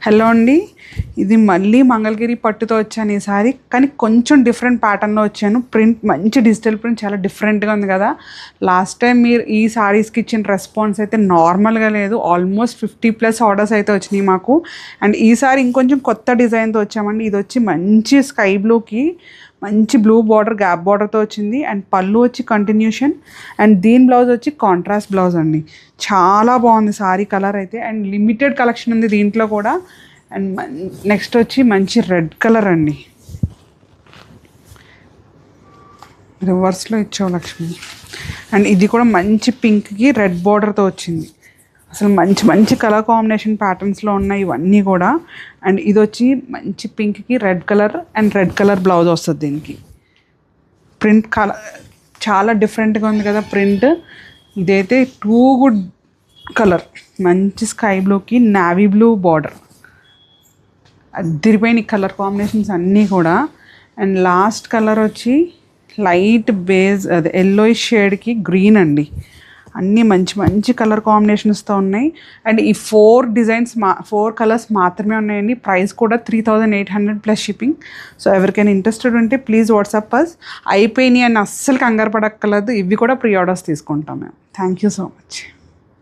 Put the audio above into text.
Hello అండి, ఇది మళ్ళీ మంగళగిరి పట్టుతో వచ్చాను ఈసారి. కానీ కొంచెం డిఫరెంట్ ప్యాటర్న్లో వచ్చాను. ప్రింట్ మంచి డిజిటల్ ప్రింట్, చాలా డిఫరెంట్గా ఉంది కదా. లాస్ట్ టైం మీరు ఈ సారీస్కి ఇచ్చిన రెస్పాన్స్ అయితే నార్మల్గా లేదు. ఆల్మోస్ట్ 50+ ఆర్డర్స్ అయితే వచ్చినాయి మాకు. అండ్ ఈసారి ఇంకొంచెం కొత్త డిజైన్తో వచ్చామండి. ఇది వచ్చి మంచి స్కై బ్లూకి మంచి బ్లూ బార్డర్, గ్యాప్ బార్డర్తో వచ్చింది. అండ్ పళ్ళు వచ్చి కంటిన్యూషన్, అండ్ దీని బ్లౌజ్ వచ్చి కాంట్రాస్ట్ బ్లౌజ్ అండి. చాలా బాగుంది సారీ కలర్ అయితే. అండ్ లిమిటెడ్ కలెక్షన్ ఉంది దీంట్లో కూడా. అండ్ నెక్స్ట్ వచ్చి మంచి రెడ్ కలర్ అండి, రివర్స్లో ఇచ్చావు లక్ష్మి. అండ్ ఇది కూడా మంచి పింక్కి రెడ్ బార్డర్తో వచ్చింది. అసలు మంచి మంచి కలర్ కాంబినేషన్ ప్యాటర్న్స్లో ఉన్నాయి ఇవన్నీ కూడా. అండ్ ఇది వచ్చి మంచి పింక్కి red colour and red colour blouse వస్తుంది దీనికి. ప్రింట్ కలర్ చాలా డిఫరెంట్గా ఉంది కదా ప్రింట్. ఇదైతే టూ గుడ్ కలర్, మంచి స్కై బ్లూకి నావీ బ్లూ బార్డర్. అదిరిపోయిన కలర్ కాంబినేషన్స్ అన్నీ కూడా. అండ్ లాస్ట్ కలర్ వచ్చి లైట్ బేజ్, అదే ఎల్లోయిష్ షేడ్కి గ్రీన్ అండి. అన్నీ మంచి మంచి కలర్ కాంబినేషన్స్తో ఉన్నాయి. అండ్ ఈ 4 కలర్స్ మాత్రమే ఉన్నాయండి. ప్రైస్ కూడా 3800+ షిప్పింగ్. సో ఎవరికైనా ఇంట్రెస్టెడ్ ఉంటే ప్లీజ్ వాట్సాప్ అస్. అయిపోయినాయి అని అస్సలు కంగారు పడక్కర్లేదు. ఇవి కూడా ప్రీ ఆర్డర్స్ తీసుకుంటాం మేము. Thank you so much.